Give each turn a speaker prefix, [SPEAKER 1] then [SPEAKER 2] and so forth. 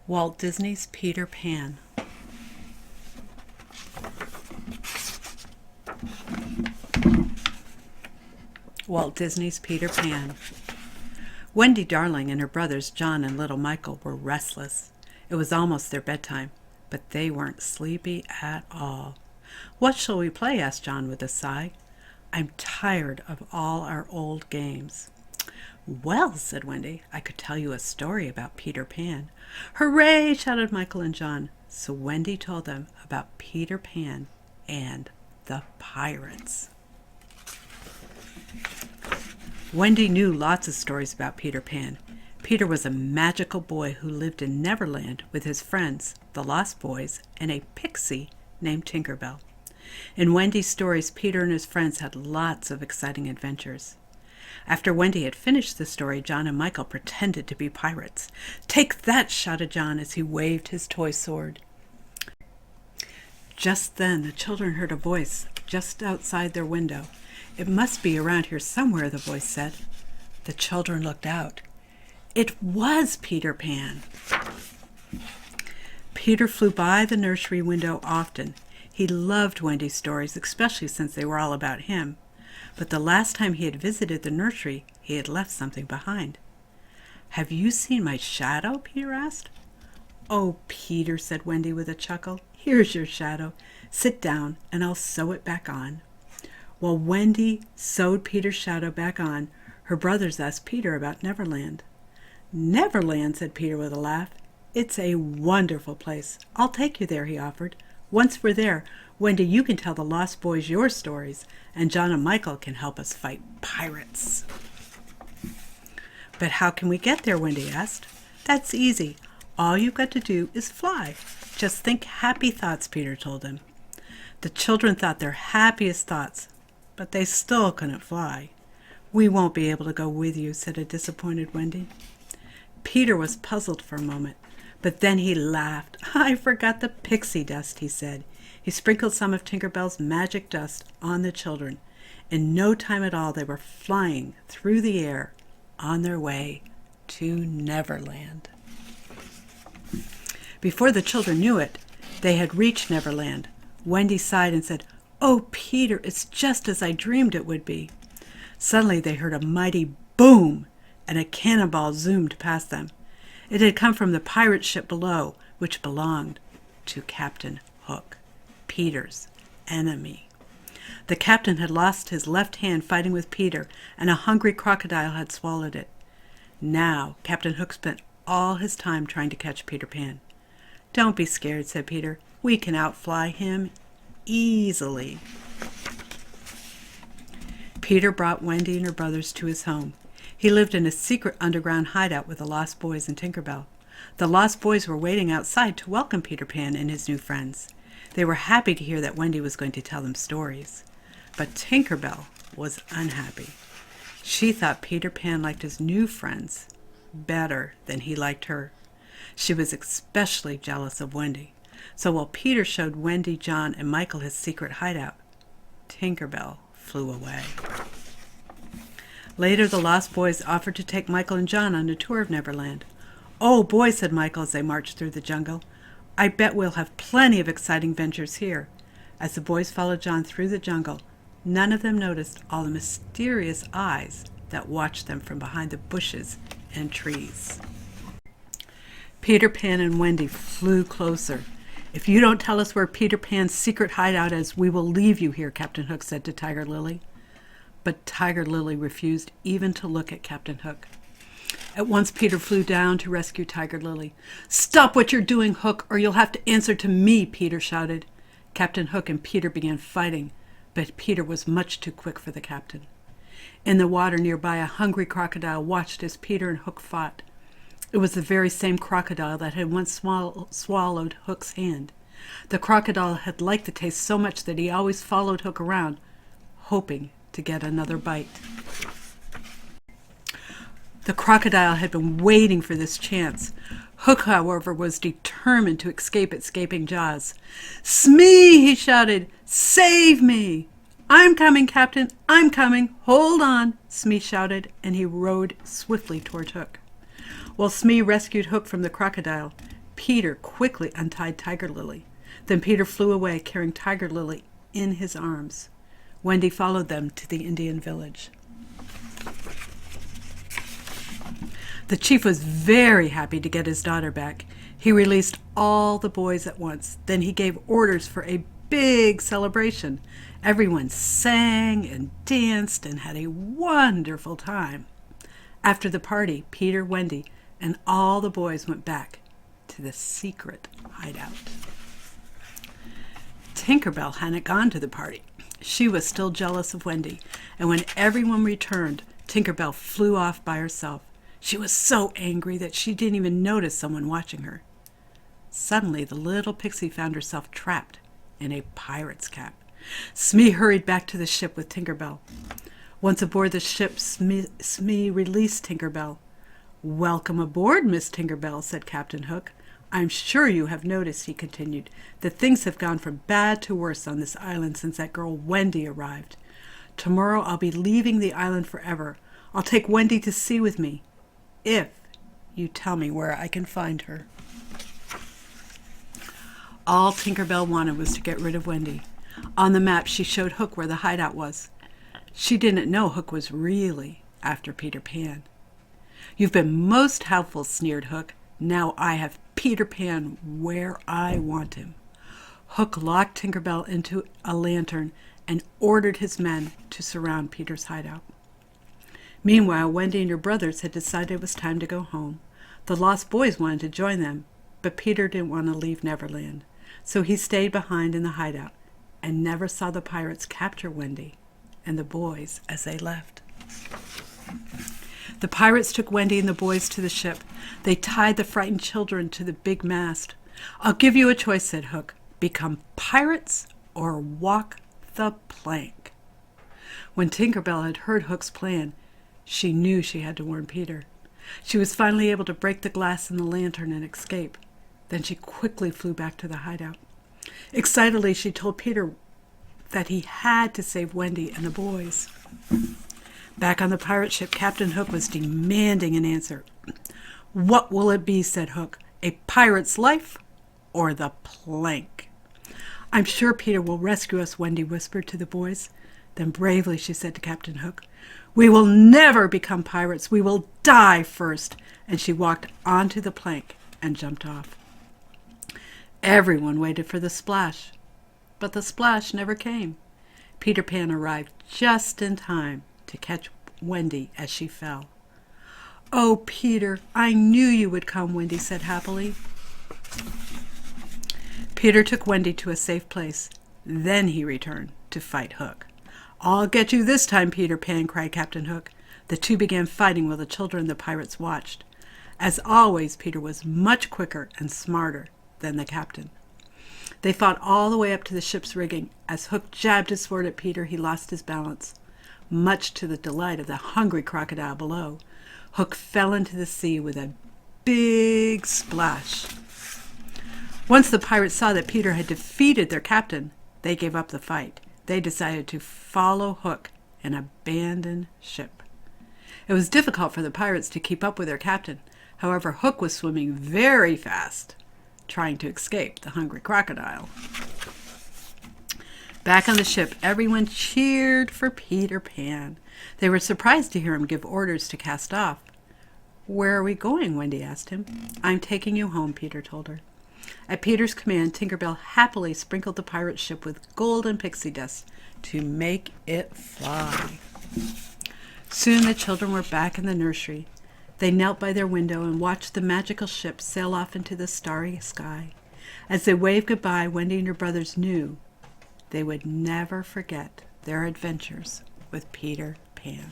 [SPEAKER 1] Walt Disney's Peter Pan. Walt Disney's Peter Pan. Wendy Darling and her brothers John and little Michael were restless. It was almost their bedtime, but they weren't sleepy at all. "What shall we play?" asked John with a sigh. "I'm tired of all our old games." "Well," said Wendy, "I could tell you a story about Peter Pan." "Hooray!" shouted Michael and John. So Wendy told them about Peter Pan and the pirates. Wendy knew lots of stories about Peter Pan. Peter was a magical boy who lived in Neverland with his friends, the Lost Boys, and a pixie named Tinkerbell. In Wendy's stories, Peter and his friends had lots of exciting adventures. After Wendy had finished the story, John and Michael pretended to be pirates. "Take that!" shouted John as he waved his toy sword. Just then the children heard a voice just outside their window. "It must be around here somewhere," the voice said. The children looked out. It was Peter Pan. Peter flew by the nursery window often. He loved Wendy's stories, especially since they were all about him. But the last time he had visited the nursery, he had left something behind. "Have you seen my shadow?" Peter asked. "Oh, Peter," said Wendy with a chuckle, "here's your shadow. Sit down and I'll sew it back on." While Wendy sewed Peter's shadow back on, her brothers asked Peter about Neverland. "Neverland," said Peter with a laugh. "It's a wonderful place. I'll take you there," he offered. "Once we're there, Wendy, you can tell the Lost Boys your stories, and John and Michael can help us fight pirates." "But how can we get there?" Wendy asked. "That's easy. All you've got to do is fly. Just think happy thoughts," Peter told them. The children thought their happiest thoughts, but they still couldn't fly. "We won't be able to go with you," said a disappointed Wendy. Peter was puzzled for a moment, but then he laughed. "I forgot the pixie dust," he said. He sprinkled some of Tinkerbell's magic dust on the children. In no time at all, they were flying through the air on their way to Neverland. Before the children knew it, they had reached Neverland. Wendy sighed and said, "Oh, Peter, it's just as I dreamed it would be." Suddenly they heard a mighty boom, and a cannonball zoomed past them. It had come from the pirate ship below, which belonged to Captain Hook, Peter's enemy. The captain had lost his left hand fighting with Peter, and a hungry crocodile had swallowed it. Now Captain Hook spent all his time trying to catch Peter Pan. "Don't be scared," said Peter. "We can outfly him easily." Peter brought Wendy and her brothers to his home. He lived in a secret underground hideout with the Lost Boys and Tinkerbell. The Lost Boys were waiting outside to welcome Peter Pan and his new friends. They were happy to hear that Wendy was going to tell them stories. But Tinkerbell was unhappy. She thought Peter Pan liked his new friends better than he liked her. She was especially jealous of Wendy. So while Peter showed Wendy, John, and Michael his secret hideout, Tinkerbell flew away. Later, the Lost Boys offered to take Michael and John on a tour of Neverland. "Oh, boy," said Michael as they marched through the jungle. "I bet we'll have plenty of exciting adventures here." As the boys followed John through the jungle, none of them noticed all the mysterious eyes that watched them from behind the bushes and trees. Peter Pan and Wendy flew closer. "If you don't tell us where Peter Pan's secret hideout is, we will leave you here," Captain Hook said to Tiger Lily. But Tiger Lily refused even to look at Captain Hook. At once Peter flew down to rescue Tiger Lily. "Stop what you're doing, Hook, or you'll have to answer to me," Peter shouted. Captain Hook and Peter began fighting, but Peter was much too quick for the captain. In the water nearby, a hungry crocodile watched as Peter and Hook fought. It was the very same crocodile that had once swallowed Hook's hand. The crocodile had liked the taste so much that he always followed Hook around, hoping to get another bite. The crocodile had been waiting for this chance. Hook, however, was determined to escape its gaping jaws. "Smee!" he shouted. "Save me!" "I'm coming, Captain, I'm coming. Hold on," Smee shouted, and he rowed swiftly toward Hook. While Smee rescued Hook from the crocodile, Peter quickly untied Tiger Lily. Then Peter flew away, carrying Tiger Lily in his arms. Wendy followed them to the Indian village. The chief was very happy to get his daughter back. He released all the boys at once. Then he gave orders for a big celebration. Everyone sang and danced and had a wonderful time. After the party, Peter, Wendy, and all the boys went back to the secret hideout. Tinkerbell hadn't gone to the party. She was still jealous of Wendy, and when everyone returned, Tinkerbell flew off by herself. She was so angry that she didn't even notice someone watching her. Suddenly, the little pixie found herself trapped in a pirate's cap. Smee hurried back to the ship with Tinkerbell. Once aboard the ship, Smee released Tinkerbell. "Welcome aboard, Miss Tinkerbell," said Captain Hook. "I'm sure you have noticed," he continued, "that things have gone from bad to worse on this island since that girl Wendy arrived. Tomorrow I'll be leaving the island forever. I'll take Wendy to sea with me, if you tell me where I can find her." All Tinkerbell wanted was to get rid of Wendy. On the map, she showed Hook where the hideout was. She didn't know Hook was really after Peter Pan. "You've been most helpful," sneered Hook. "Now I have Peter Pan where I want him." Hook locked Tinkerbell into a lantern and ordered his men to surround Peter's hideout. Meanwhile, Wendy and her brothers had decided it was time to go home. The lost boys wanted to join them, but Peter didn't want to leave Neverland, so he stayed behind in the hideout and never saw the pirates capture Wendy and the boys as they left. The pirates took Wendy and the boys to the ship. They tied the frightened children to the big mast. "I'll give you a choice," said Hook. "Become pirates or walk the plank." When Tinkerbell had heard Hook's plan, she knew she had to warn Peter. She was finally able to break the glass in the lantern and escape. Then she quickly flew back to the hideout. Excitedly, she told Peter that he had to save Wendy and the boys. Back on the pirate ship, Captain Hook was demanding an answer. "What will it be?" said Hook. "A pirate's life or the plank?" "I'm sure Peter will rescue us," Wendy whispered to the boys. Then bravely she said to Captain Hook, "We will never become pirates. We will die first." And she walked onto the plank and jumped off. Everyone waited for the splash, but the splash never came. Peter Pan arrived just in time to catch Wendy as she fell. "Oh, Peter, I knew you would come," Wendy said happily. Peter took Wendy to a safe place. Then he returned to fight Hook. "I'll get you this time, Peter Pan," cried Captain Hook. The two began fighting while the children and the pirates watched. As always, Peter was much quicker and smarter than the captain. They fought all the way up to the ship's rigging. As Hook jabbed his sword at Peter, he lost his balance. Much to the delight of the hungry crocodile below, Hook fell into the sea with a big splash. Once the pirates saw that Peter had defeated their captain, they gave up the fight. They decided to follow Hook and abandon ship. It was difficult for the pirates to keep up with their captain. However, Hook was swimming very fast, trying to escape the hungry crocodile. Back on the ship, everyone cheered for Peter Pan. They were surprised to hear him give orders to cast off. "Where are we going?" Wendy asked him. "I'm taking you home," Peter told her. At Peter's command, Tinkerbell happily sprinkled the pirate ship with gold and pixie dust to make it fly. Soon the children were back in the nursery. They knelt by their window and watched the magical ship sail off into the starry sky. As they waved goodbye, Wendy and her brothers knew they would never forget their adventures with Peter Pan.